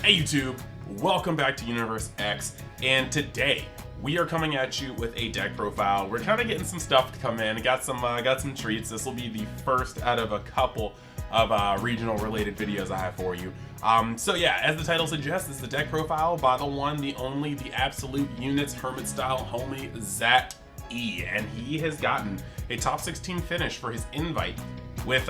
Hey YouTube, welcome back to Universe X, and today we are coming at you with a deck profile. We're kind of getting some stuff to come in. Got some treats. This will be the first out of a couple of regional related videos I have for you. So yeah, as the title suggests, it's the deck profile by the one, the only, the absolute units Hermit style homie Zach E, and he has gotten a top 16 finish for his invite with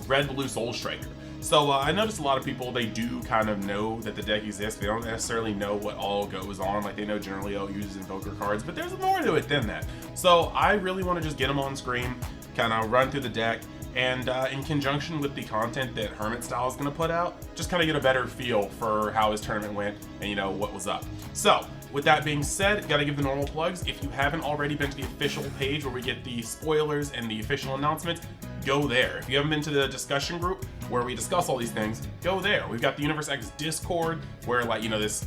Red Blue Soul Striker. So I noticed a lot of people, they do kind of know that the deck exists. They don't necessarily know what all goes on. Like, they know generally uses Invoker cards, but there's more to it than that. So I really want to just get them on screen, kind of run through the deck, and in conjunction with the content that Hermit Style is going to put out, just kind of get a better feel for how his tournament went and, you know, what was up. So with that being said, gotta give the normal plugs. If you haven't already been to the official page where we get the spoilers and the official announcements, go there. If you haven't been to the discussion group where we discuss all these things, go there. We've got the Universe X Discord where, like, you know, this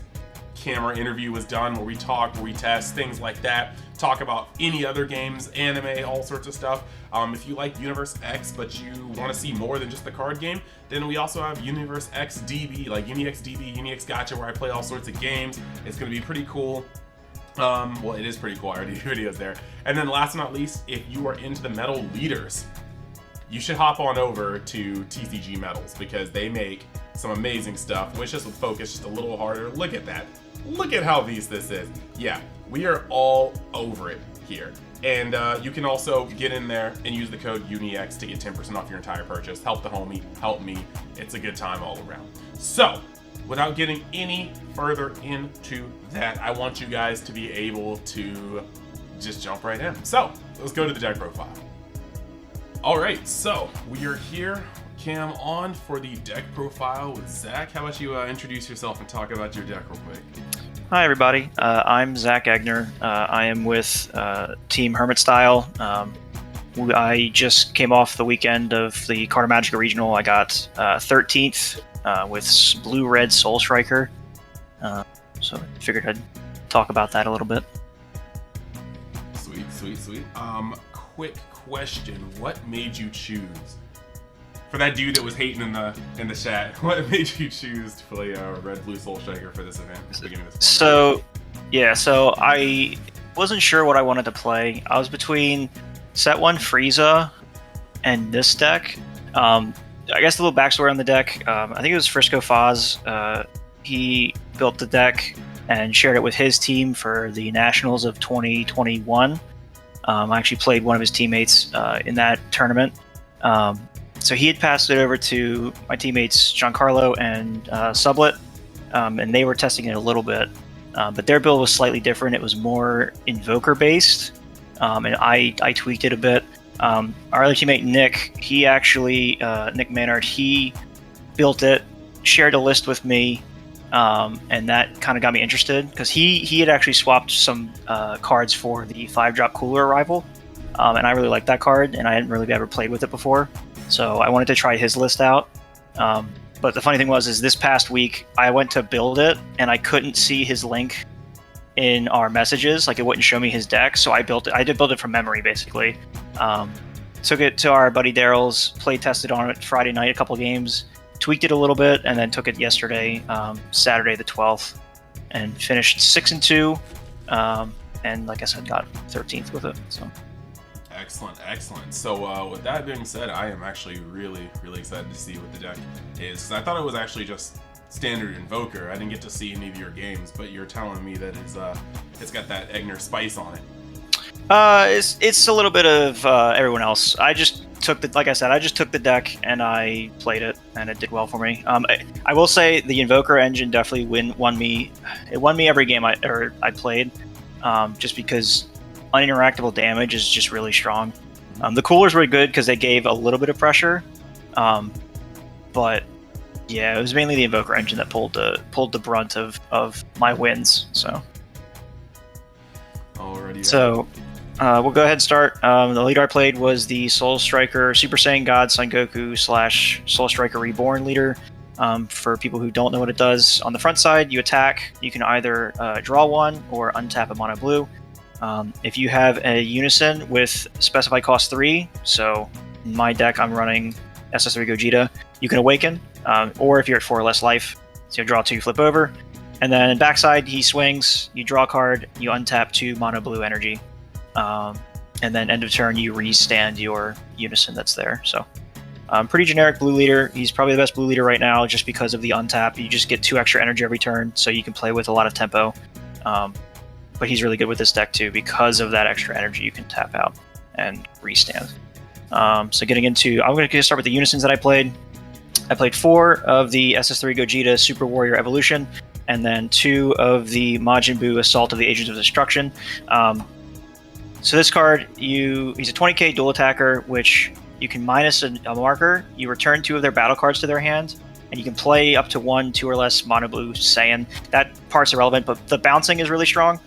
camera interview was done, where we talk, where we test, things like that. Talk about any other games, anime, all sorts of stuff. If you like Universe X but you want to see more than just the card game, then we also have Universe X DB, like UniX DB, UniX Gacha, where I play all sorts of games. It's going to be pretty cool. Well, it is pretty cool. I already do videos there. And then last but not least, if you are into the metal leaders, you should hop on over to TCGMetalZ because they make some amazing stuff. Wish us would focus just a little harder. Look at that. Look at how beast this is. Yeah, we are all over it here. And you can also get in there and use the code UNIX to get 10% off your entire purchase. Help the homie, help me. It's a good time all around. So, without getting any further into that, I want you guys to be able to just jump right in. So, let's go to the deck profile. All right, so we are here, cam on, for the deck profile with Zach. How about you introduce yourself and talk about your deck real quick? Hi everybody, I'm Zach Egner. I am with Team Hermit Style. I just came off the weekend of the Carta Magica Regional. I got 13th with Blue-Red Soul Striker. So I figured I'd talk about that a little bit. Sweet, sweet, sweet. Quick question, what made you choose, for that dude that was hating in the chat, what made you choose to play Red Blue Soul Striker for this event? So I wasn't sure what I wanted to play. I was between set 1 Frieza and this deck. I guess a little backstory on the deck. I think it was Frisco Foz. He built the deck and shared it with his team for the Nationals of 2021. I actually played one of his teammates in that tournament. So he had passed it over to my teammates Giancarlo and Sublet, and they were testing it a little bit. But their build was slightly different. It was more Invoker based, and I tweaked it a bit. Our other teammate Nick, he actually, Nick Maynard, he built it, shared a list with me, and that kind of got me interested because he had actually swapped some cards for the 5-drop Cooler Arrival, and I really liked that card, and I hadn't really ever played with it before, so I wanted to try his list out. But the funny thing was, is this past week I went to build it and I couldn't see his link in our messages, like it wouldn't show me his deck, so I built it. I did build it from memory basically. Took it to our buddy Daryl's, play tested on it Friday night, a couple games. Tweaked it a little bit, and then took it yesterday, Saturday the 12th, and finished 6-2, and like I said, got 13th with it. So excellent, excellent. So with that being said, I am actually really excited to see what the deck is, because I thought it was actually just standard Invoker. I didn't get to see any of your games, but you're telling me that it's got that Egner spice on it. It's a little bit of everyone else. I just took the deck and I played it, and it did well for me. I will say the Invoker engine definitely won me. It won me every game I played, just because uninteractable damage is just really strong. The coolers were good because they gave a little bit of pressure, but yeah, it was mainly the Invoker engine that pulled the brunt of my wins. So. Alrighty. So. We'll go ahead and start. The leader I played was the Soul Striker Super Saiyan God Son Goku / Soul Striker Reborn leader. For people who don't know what it does, on the front side, you attack. You can either draw one or untap a mono blue. If you have a unison with specified cost 3, so in my deck I'm running SS3 Gogeta, you can awaken. Or if you're at 4 or less life, So you draw 2, flip over. And then backside, he swings, you draw a card, you untap 2 mono blue energy. And then end of turn, you restand your unison that's there. So pretty generic blue leader. He's probably the best blue leader right now just because of the untap. You just get 2 extra energy every turn, so you can play with a lot of tempo. But he's really good with this deck too because of that extra energy you can tap out and restand. So getting into, I'm going to start with the unisons that I played. I played 4 of the SS3 Gogeta Super Warrior Evolution, and then 2 of the Majin Buu Assault of the Agents of Destruction. So this card, he's a 20k dual attacker, which you can minus a marker, you return 2 of their battle cards to their hand, and you can play up to 1, 2 or less mono blue Saiyan. That part's irrelevant, but the bouncing is really strong,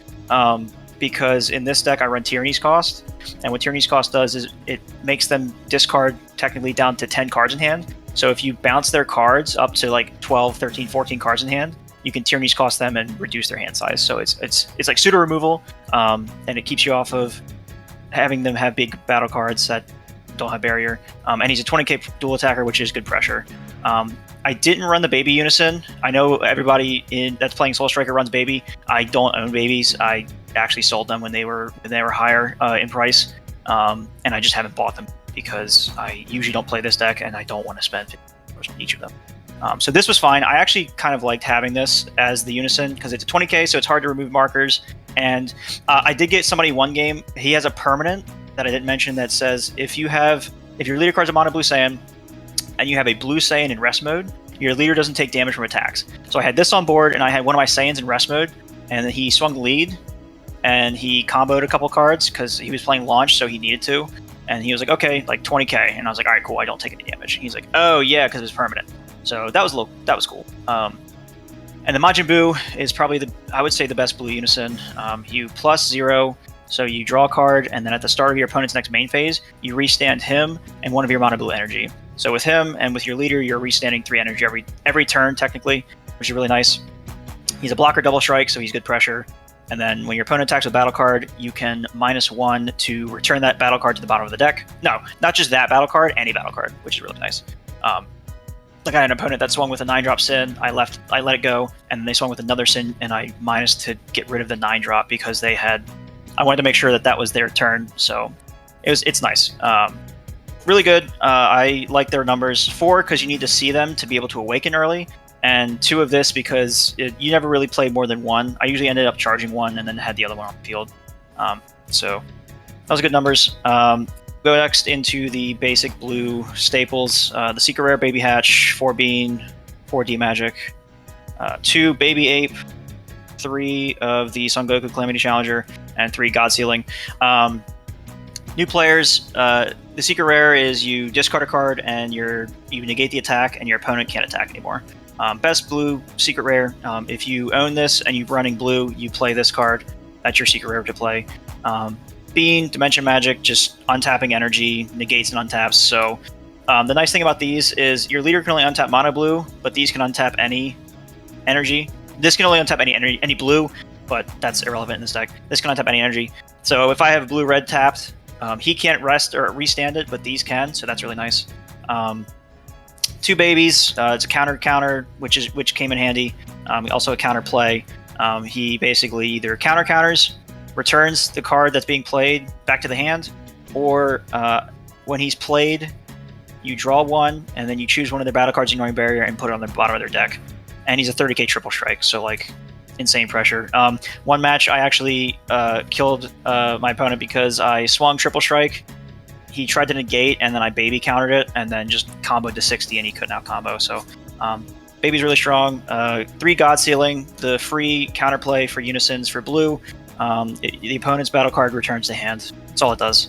because in this deck I run Tyranny's Cost, and what Tyranny's Cost does is it makes them discard technically down to 10 cards in hand. So if you bounce their cards up to like 12, 13, 14 cards in hand, you can Tyranny's Cost them and reduce their hand size. So it's like pseudo removal, and it keeps you off of having them have big battle cards that don't have barrier. And he's a 20k dual attacker, which is good pressure. I didn't run the baby unison. I know everybody that's playing Soul Striker runs baby. I don't own babies. I actually sold them when they were higher in price, and I just haven't bought them because I usually don't play this deck and I don't want to spend $50 on each of them. So this was fine. I actually kind of liked having this as the unison because it's a 20k, so it's hard to remove markers. And I did get somebody one game. He has a permanent that I didn't mention that says if your leader card's a mono blue Saiyan and you have a blue Saiyan in rest mode, your leader doesn't take damage from attacks. So I had this on board and I had one of my Saiyans in rest mode, and he swung the lead and he comboed a couple cards because he was playing launch, so he needed to. And he was like, okay, like 20k. And I was like, all right, cool, I don't take any damage. He's like, oh yeah, because it's permanent. So that was cool. And the Majin Buu is probably I would say the best blue unison. You +0, so you draw a card, and then at the start of your opponent's next main phase, you restand him and one of your mono blue energy. So with him and with your leader, you're restanding 3 energy every turn technically, which is really nice. He's a blocker double strike, so he's good pressure. And then when your opponent attacks with a battle card, you can -1 to return that battle card to the bottom of the deck. No, not just that battle card, any battle card, which is really nice. Like I had an opponent that swung with a 9-drop Sin, I let it go, and then they swung with another Sin, and I minused to get rid of the 9-drop because I wanted to make sure that was their turn, so it's nice. Really good. I like their numbers. 4, because you need to see them to be able to awaken early, and 2 of this because you never really play more than 1. I usually ended up charging 1 and then had the other one on the field. So that was good numbers. Go next into the basic blue staples. The Secret Rare Baby Hatch, 4 Bean, 4 D Magic, 2 Baby Ape, 3 of the Son Goku Calamity Challenger, and 3 God Sealing. New players, the Secret Rare is you discard a card and you negate the attack and your opponent can't attack anymore. Best blue Secret Rare. If you own this and you're running blue, you play this card. That's your Secret Rare to play. Bean, Dimension Magic, just untapping energy, negates and untaps. So the nice thing about these is your leader can only untap mono blue, but these can untap any energy. This can only untap any blue, but that's irrelevant in this deck. This can untap any energy. So if I have blue-red tapped, he can't rest or restand it, but these can, so that's really nice. 2 babies, it's a counter, which came in handy. Also a counter play. He basically either counters, returns the card that's being played back to the hand, or when he's played, you draw 1, and then you choose one of their battle cards ignoring barrier and put it on the bottom of their deck. And he's a 30k triple strike, so like insane pressure. One match I actually killed my opponent because I swung triple strike. He tried to negate, and then I baby countered it, and then just comboed to 60, and he couldn't out combo. So baby's really strong. 3 God Sealing, the free counterplay for unisons for blue. The opponent's battle card returns to hand. That's all it does.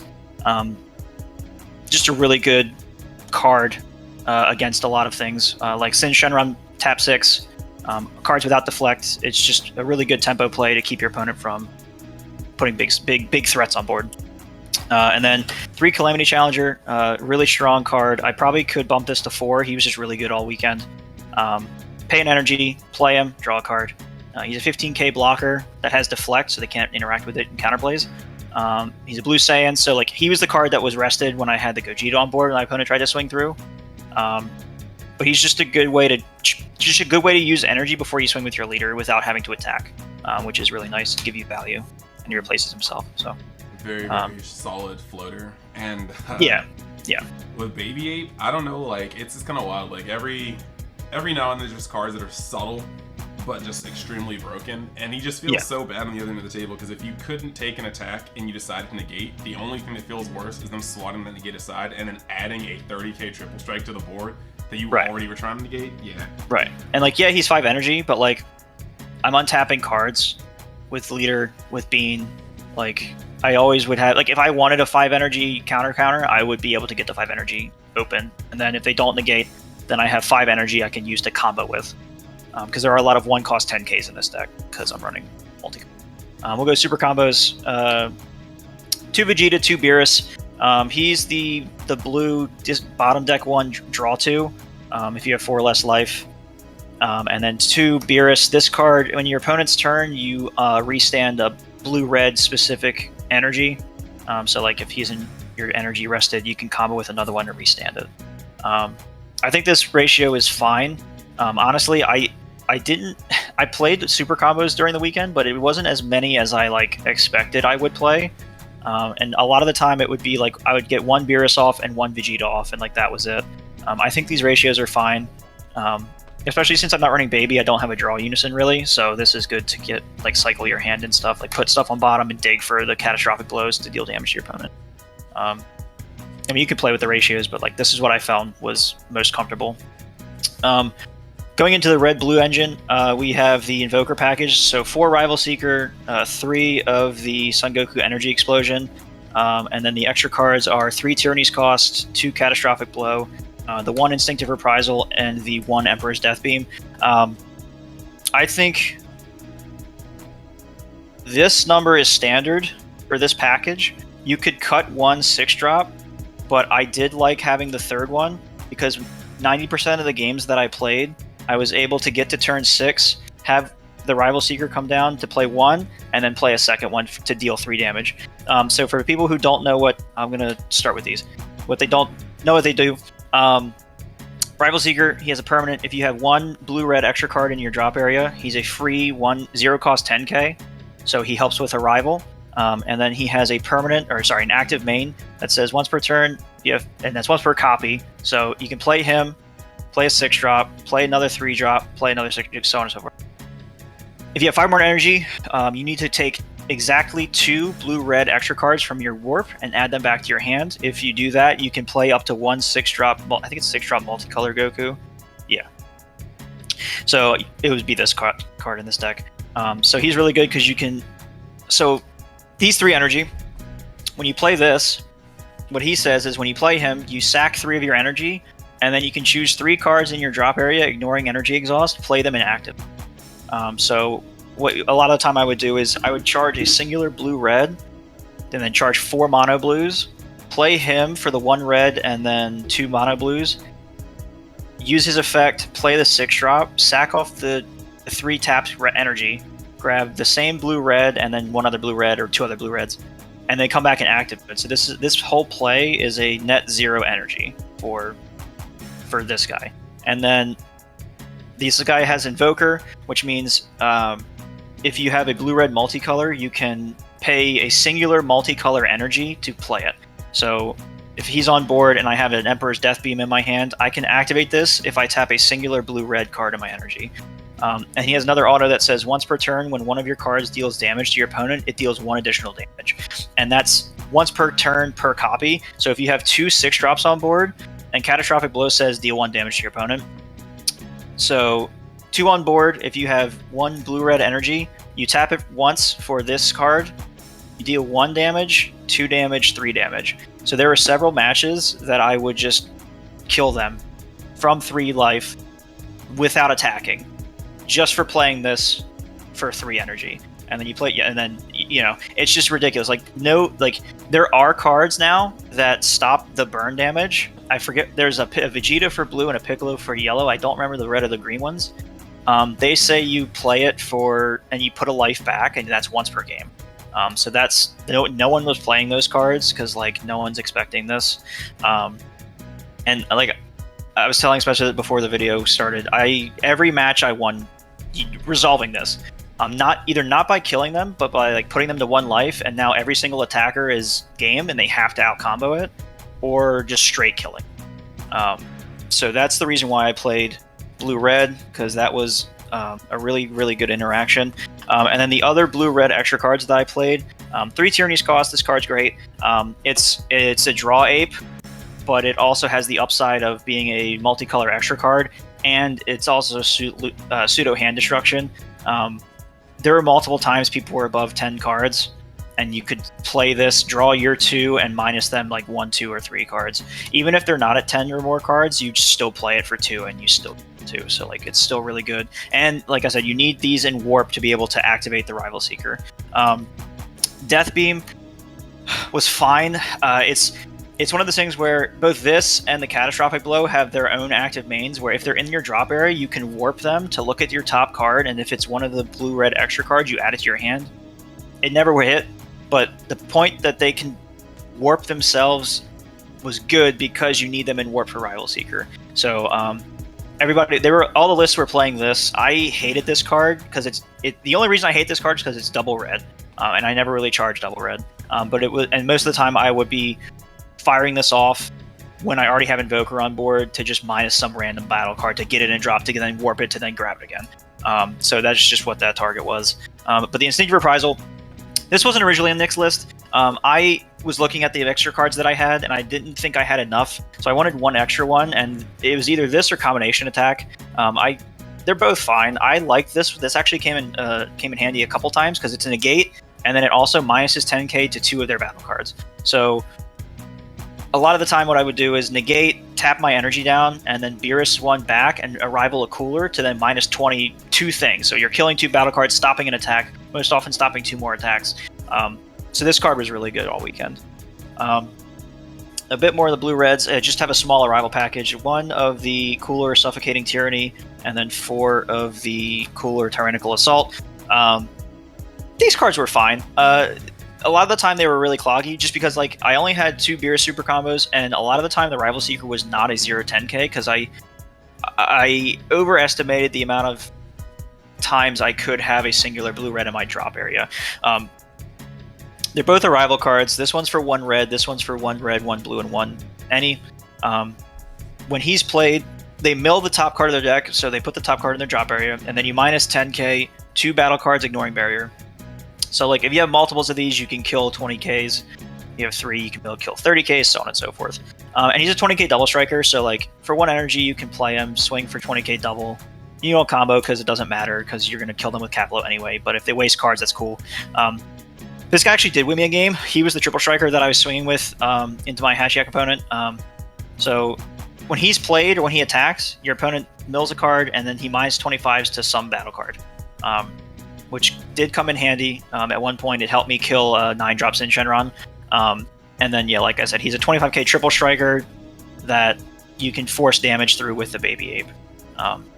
Just a really good card against a lot of things. Like Sin Shenron tap 6, cards without deflect. It's just a really good tempo play to keep your opponent from putting big threats on board. And then 3 Calamity Challenger, really strong card. I probably could bump this to 4. He was just really good all weekend. Pay an energy, play him, draw a card. He's a 15k blocker that has deflect, so they can't interact with it in counterplays. He's a blue Saiyan, so like he was the card that was rested when I had the Gogeta on board and my opponent tried to swing through. but he's just a good way to use energy before you swing with your leader without having to attack, which is really nice to give you value, and he replaces himself. So very solid floater. And yeah. With Baby Ape, I don't know, like it's just kind of wild. Like every now and then there's just cards that are subtle but just extremely broken, and he just feels so bad on the other end of the table, because if you couldn't take an attack and you decided to negate, the only thing that feels worse is them swatting the negate aside and then adding a 30k triple strike to the board that you already were trying to negate. Right. And like, yeah, he's 5 energy, but like I'm untapping cards with leader, with Bean. Like I always would have, like if I wanted a 5 energy counter, I would be able to get the 5 energy open, and then if they don't negate, then I have 5 energy I can use to combo with. Because there are a lot of 1 cost 10Ks in this deck, because I'm running multi. We'll go super combos. 2 Vegeta, 2 Beerus. He's the blue bottom deck 1 draw 2 if you have 4 or less life. And then 2 Beerus. This card, when your opponent's turn, you restand a blue-red specific energy. So like if he's in your energy rested, you can combo with another one to restand it. I think this ratio is fine. Honestly, I played super combos during the weekend, but it wasn't as many as I like expected I would play. And a lot of the time it would be like I would get 1 Beerus off and 1 Vegeta off, and like that was it. I think these ratios are fine. Especially since I'm not running Baby, I don't have a draw unison really, so this is good to get like cycle your hand and stuff, like put stuff on bottom and dig for the catastrophic blows to deal damage to your opponent. I mean, you could play with the ratios, but like this is what I found was most comfortable. Going into the red-blue engine, we have the Invoker package. So 4 Rival Seeker, 3 of the Son Goku Energy Explosion, and then the extra cards are 3 Tyranny's Cost, 2 Catastrophic Blow, the 1 Instinctive Reprisal, and the 1 Emperor's Death Beam. I think this number is standard for this package. You could cut 1 6-drop, but I did like having the 3rd one, because 90% of the games that I played, I was able to get to turn 6, have the Rival Seeker come down to play 1, and then play a second one to deal 3 damage. So for people who don't know what, I'm going to start with these. What they don't know what they do, Rival Seeker, he has a permanent. If you have 1 blue-red extra card in your drop area, he's a free 0 cost 10k, so he helps with a rival. And then he has a permanent, an active main that says once per turn, and that's once per copy, so you can play him, play a 6-drop, play another 3-drop, play another 6, so on and so forth. If you have 5 more energy, you need to take exactly 2 blue-red extra cards from your warp and add them back to your hand. If you do that, you can play up to 1 6-drop, I think it's 6-drop multicolor Goku. Yeah. So it would be this card in this deck. So he's really good because you can... So these 3 energy, when you play this, what he says is when you play him, you sack 3 of your energy, and then you can choose 3 cards in your drop area, ignoring energy exhaust, play them in active. So what a lot of the time I would do is I would charge a singular blue-red, and then charge 4 mono blues, play him for the 1 red and then 2 mono blues, use his effect, play the 6-drop, sack off the 3 taps energy, grab the same blue-red and then 1 other blue-red or 2 other blue-reds, and then come back and activate it. So this whole play is a net 0 energy for this guy. And then this guy has Invoker, which means if you have a blue-red multicolor, you can pay a singular multicolor energy to play it. So if he's on board and I have an Emperor's Death Beam in my hand, I can activate this if I tap a singular blue-red card in my energy. And he has another auto that says once per turn, when one of your cards deals damage to your opponent, it deals 1 additional damage. And that's once per turn per copy. So if you have 2 6-drops on board, and Catastrophic Blow says deal 1 damage to your opponent. So 2 on board, if you have 1 blue-red energy, you tap it once for this card, you deal 1 damage, 2 damage, 3 damage. So there were several matches that I would just kill them from 3 life without attacking, just for playing this for 3 energy. And then you play, and then, it's just ridiculous. There are cards now that stop the burn damage. I forget, there's a Vegeta for blue and a Piccolo for yellow. I don't remember the red or the green ones. They say you play it and you put a life back, and that's once per game. So that's, no one was playing those cards because no one's expecting this. And I was telling especially before the video started, every match I won resolving this. Not by killing them, but by like putting them to 1 life, and now every single attacker is game and they have to out combo it, or just straight killing. So that's the reason why I played blue-red, because that was a really, really good interaction. And then the other blue-red extra cards that I played, 3 Tyranny's cost. This card's great. It's a draw ape, but it also has the upside of being a multicolor extra card, and it's also pseudo hand destruction. There were multiple times people were above 10 cards, and you could play this, draw your 2, and minus them like 1, 2, or 3 cards. Even if they're not at 10 or more cards, you still play it for 2, and you still get 2. So like it's still really good. And like I said, you need these in Warp to be able to activate the Rival Seeker. Death Beam was fine. It's one of those things where both this and the Catastrophic Blow have their own active mains, where if they're in your drop area, you can warp them to look at your top card, and if it's one of the blue-red extra cards, you add it to your hand. It never would hit, but the point that they can warp themselves was good because you need them in Warp for Rival Seeker. So all the lists were playing this. I hated this card because the only reason I hate this card is because it's double red, and I never really charged double red. But it was, and most of the time I would be firing this off when I already have Invoker on board to just minus some random battle card to get it and drop to then warp it to then grab it again. So that's just what that target was. But the Instinctive Reprisal, this wasn't originally in Nick's list. I was looking at the extra cards that I had, and I didn't think I had enough, so I wanted one extra one, and it was either this or Combination Attack. They're both fine. I like this. This actually came in handy a couple times because it's a negate, and then it also minuses 10k to 2 of their battle cards. So a lot of the time what I would do is negate, tap my energy down, and then Beerus 1 back and arrival a cooler to then minus 22 things. So you're killing 2 battle cards, stopping an attack, most often stopping 2 more attacks. So this card was really good all weekend. A bit more of the blue-reds, just have a small arrival package. 1 of the cooler Suffocating Tyranny, and then 4 of the cooler Tyrannical Assault. These cards were fine. A lot of the time they were really cloggy just because like I only had 2 Beerus super combos, and a lot of the time the Rival Seeker was not a 0-10k because I overestimated the amount of times I could have a singular blue-red in my drop area. They're both arrival cards. This one's for 1 red, this one's for 1 red, 1 blue, and 1 any. When he's played, they mill the top card of their deck, so they put the top card in their drop area, and then you minus 10k, 2 battle cards ignoring barrier. So like if you have multiples of these, you can kill 20ks. You have 3, you can kill 30ks, so on and so forth. And he's a 20k double striker, so like for 1 energy, you can play him, swing for 20k double. You don't combo because it doesn't matter because you're going to kill them with Caplo anyway, but if they waste cards, that's cool. This guy actually did win me a game. He was the triple striker that I was swinging with into my Hashiak opponent. So when he's played or when he attacks, your opponent mills a card and then he minus 25s to some battle card. Which did come in handy. At one point, it helped me kill 9-drop Sin Shenron. And then, yeah, like I said, he's a 25k triple striker that you can force damage through with the Baby Ape.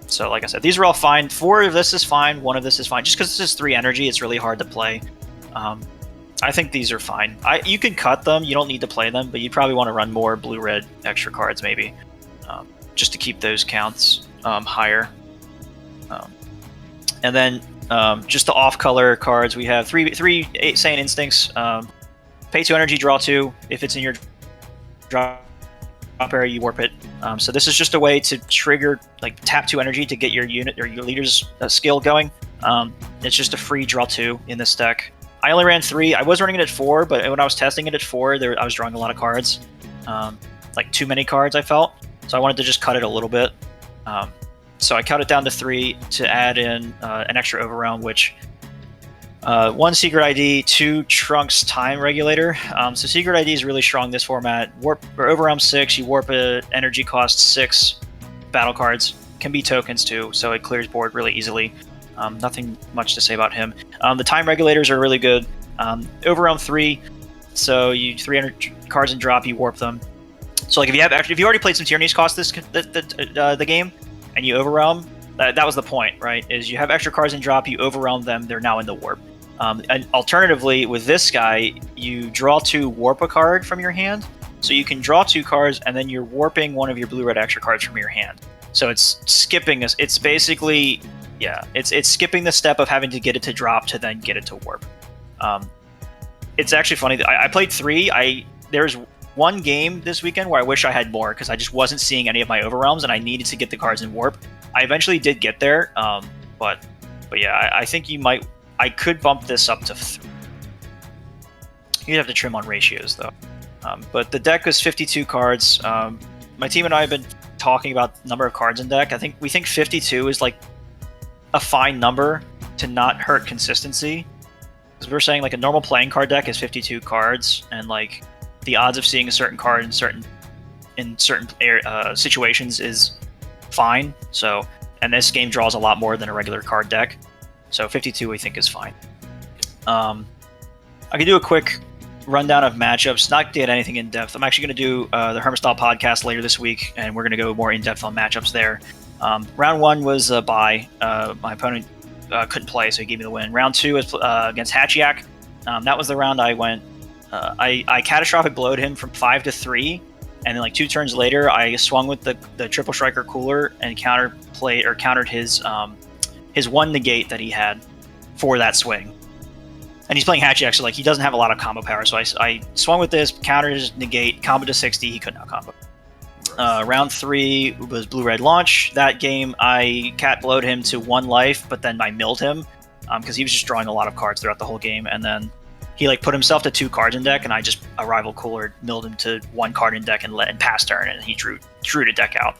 So, like I said, these are all fine. 4 of this is fine. 1 of this is fine. Just because this is 3 energy, it's really hard to play. I think these are fine. You can cut them. You don't need to play them, but you probably want to run more blue-red extra cards, maybe, just to keep those counts higher. And then just the off-color cards, we have three Saiyan Instincts. Pay 2 energy, draw 2. If it's in your drop area, you warp it. So this is just a way to trigger, like tap 2 energy to get your unit or your leader's skill going. It's just a free draw 2 in this deck. I only ran 3. I was running it at 4, but when I was testing it at 4, I was drawing a lot of cards. Like too many cards, I felt. So I wanted to just cut it a little bit. So I cut it down to 3 to add in an extra Overrealm, which 1 Secret ID, 2 Trunks Time Regulator. So Secret ID is really strong in this format. Warp or Overrealm 6, you warp a energy cost 6 battle cards. Can be tokens too, so it clears board really easily. Nothing much to say about him. The Time Regulators are really good. Overrealm 3, so you 300 cards and drop, you warp them. So like if you already played some Tyranny's cost the game, and you Overrealm, that was the point, right? Is you have extra cards and drop, you Overrealm them, they're now in the warp. And alternatively, with this guy, you draw 2, warp a card from your hand, So you can draw 2 cards, and then you're warping one of your blue-red extra cards from your hand. So it's skipping us. It's basically, yeah, it's skipping the step of having to get it to drop to then get it to warp. It's actually funny that I played 3. There's one game this weekend where I wish I had more because I just wasn't seeing any of my Overrealms, and I needed to get the cards in warp. I eventually did get there, but yeah, I think I could bump this up to 3. You'd have to trim on ratios though. But the deck was 52 cards. My team and I have been talking about the number of cards in deck. We think 52 is like a fine number to not hurt consistency. Because we're saying like a normal playing card deck is 52 cards, and like the odds of seeing a certain card in certain situations is fine. So, and this game draws a lot more than a regular card deck. So 52 we think is fine. I can do a quick rundown of matchups, not get anything in depth. I'm actually going to do the Hermit Style podcast later this week, and we're going to go more in depth on matchups there. Round 1 was a bye. My opponent couldn't play, so he gave me the win. Round 2 was against Hatchiak. That was the round I went. I catastrophic blowed him from 5 to 3, and then like 2 turns later, I swung with the Triple Striker Cooler and countered his 1 negate that he had for that swing. And he's playing Hatchiak, so like he doesn't have a lot of combo power. So I swung with this, countered his negate, combo to 60. He couldn't out combo. Round 3 was Blue-Red Launch. That game, I cat blowed him to 1 life, but then I milled him because he was just drawing a lot of cards throughout the whole game. And then he like put himself to 2 cards in deck, and I just a rival cooler milled him to 1 card in deck and pass turn, and he drew the deck out.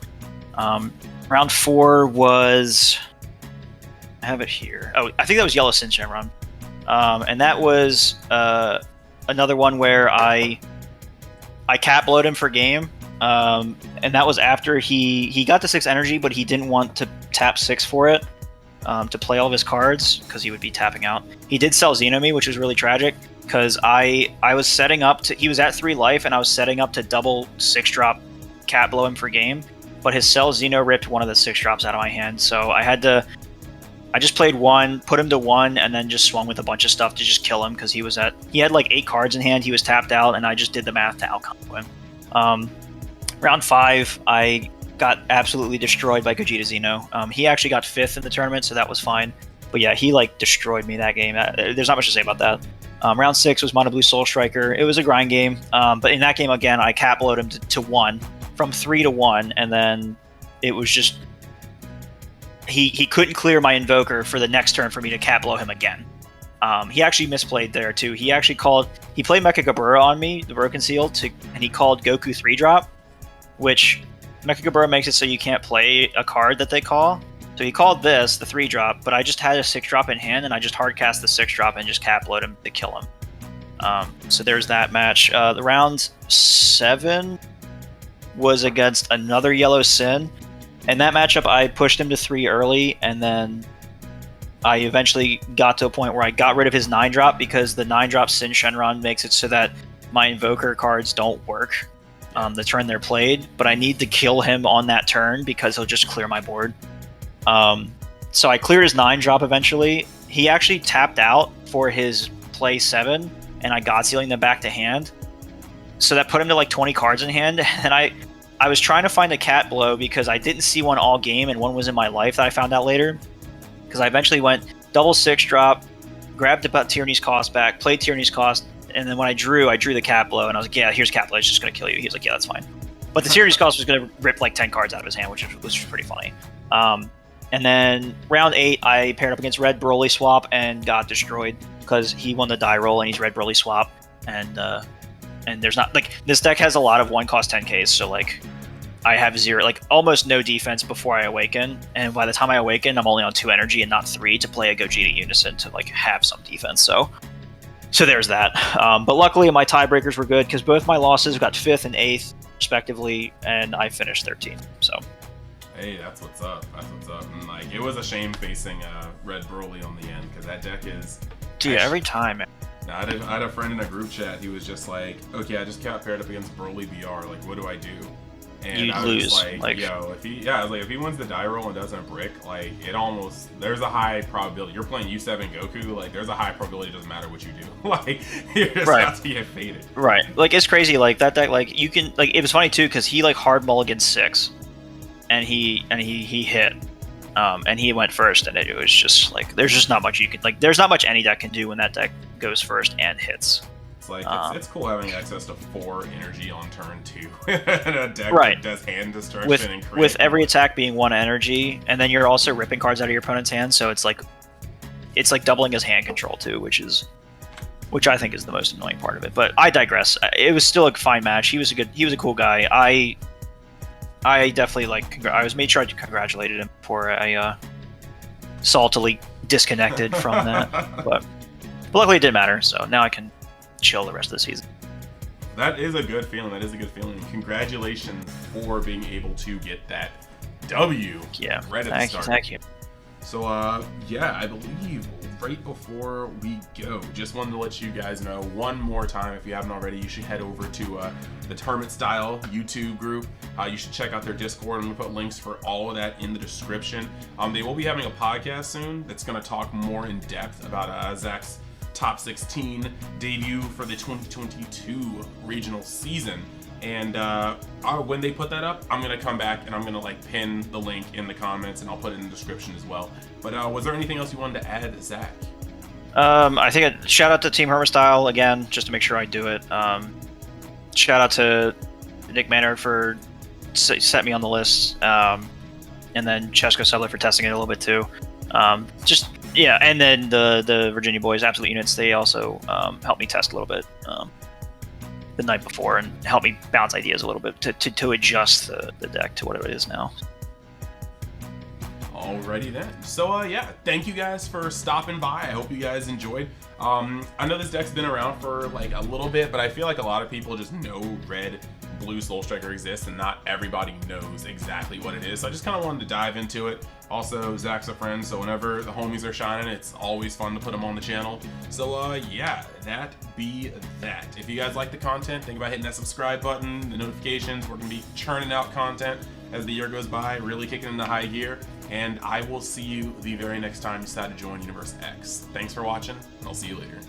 Round 4 was, I have it here. Oh, I think that was Yellow Sunshine run. And that was another one where I cat blowed him for game. And that was after he got to 6 energy, but he didn't want to tap 6 for it to play all of his cards because he would be tapping out. He did sell Xeno me, which was really tragic because I was setting up to, he was at 3 life, and I was setting up to double 6-drop cat blow him for game, but his Cell Xeno ripped one of the 6-drops out of my hand, so I just played 1, put him to 1, and then just swung with a bunch of stuff to just kill him because he had like 8 cards in hand, he was tapped out, and I just did the math to out-combo him. Round 5, I got absolutely destroyed by Gogeta Xeno. He actually got 5th in the tournament, so that was fine. But yeah, he like destroyed me that game. There's not much to say about that. Round 6 was Mono Blue Soul Striker. It was a grind game, but in that game again, I cat blowed him to 1, from 3 to 1, and then it was just he couldn't clear my Invoker for the next turn for me to cat blow him again. He actually misplayed there too. He played Mecha Gabura on me, the Broken Seal, and he called Goku 3-drop, which Mecha Gabura makes it so you can't play a card that they call. So he called this the 3-drop, but I just had a 6-drop in hand, and I just hard cast the 6-drop and just cat blowed him to kill him. So there's that match. The round 7 was against another Yellow Sin. And that matchup, I pushed him to 3 early, and then I eventually got to a point where I got rid of his 9-drop because the 9-drop Sin Shenron makes it so that my Invoker cards don't work the turn they're played, but I need to kill him on that turn because he'll just clear my board. So I cleared his 9-drop eventually. He actually tapped out for his play 7, and I got sealing them back to hand. So that put him to like 20 cards in hand, and I was trying to find a cat blow because I didn't see one all game, and one was in my life that I found out later. Because I eventually went double 6-drop, grabbed about Tyranny's Cost back, played Tyranny's Cost, and then when I drew the cat blow, and I was like, yeah, here's cat blow, it's just going to kill you. He was like, yeah, that's fine. But the Tyranny's Cost was going to rip like 10 cards out of his hand, which was pretty funny. And then round 8, I paired up against Red Broly Swap and got destroyed because he won the die roll and he's Red Broly Swap. And there's not, like, this deck has a lot of 1-cost 10Ks, so like I have 0, like almost no defense before I awaken, and by the time I awaken, I'm only on 2 energy and not 3 to play a Gogeta Unison to like have some defense. So there's that. But luckily my tiebreakers were good because both my losses got 5th and 8th respectively, and I finished 13th. So. Hey, that's what's up. And like, it was a shame facing Red Broly on the end because that deck is. Dude, every time. Man. I had a friend in a group chat. He was just like, "Okay, I just got paired up against Broly BR. Like, what do I do?" And you'd I was lose. just like, yo, I was like, if he wins the die roll and doesn't brick, like, there's a high probability. You're playing U7 Goku, like, there's a high probability it doesn't matter what you do. Like, you just have to get faded. Right. Like, it's crazy, like, that deck, like, you can, like, it was funny, too, because he, like, hard mulliganed 6, and he hit, and he went first, and it was just, like, there's just not much you can, like, there's not much any deck can do when that deck goes first and hits. Like, it's cool having access to 4 energy on turn 2 and a deck right. that does hand destruction with every attack being 1 energy, and then you're also ripping cards out of your opponent's hand, so it's like doubling his hand control too, which I think is the most annoying part of it. But I digress. It was still a fine match. He was a cool guy. I definitely made sure I congratulated him before I saltily disconnected from that. But luckily it didn't matter, so now I can chill the rest of the season. That is a good feeling. Congratulations for being able to get that W. Yeah. Right at the start. Thank you. So, yeah, I believe right before we go, just wanted to let you guys know one more time, if you haven't already, you should head over to the Hermit Style YouTube group. You should check out their Discord. I'm going to put links for all of that in the description. They will be having a podcast soon that's going to talk more in depth about Zach's top 16 debut for the 2022 regional season. And when they put that up, I'm gonna come back and I'm gonna like pin the link in the comments, and I'll put it in the description as well. But was there anything else you wanted to add, Zach? I think shout out to Team Hermit Style again, just to make sure I do it. Shout out to Nick Maynard for set me on the list, and then Chesko Sublet for testing it a little bit too. Yeah, and then the Virginia boys, Absolute Units, they also helped me test a little bit the night before and helped me bounce ideas a little bit to adjust the deck to whatever it is now. Alrighty then. So yeah, thank you guys for stopping by. I hope you guys enjoyed. I know this deck's been around for like a little bit, but I feel like a lot of people just know red blue Soul Striker exists, and not everybody knows exactly what it is. So I just kind of wanted to dive into it. Also, Zach's a friend, so whenever the homies are shining, it's always fun to put them on the channel. So yeah, that be that. If you guys like the content, think about hitting that subscribe button, the notifications. We're gonna be churning out content as the year goes by, really kicking into high gear. And I will see you the very next time you decide to join Universe X. Thanks for watching, and I'll see you later.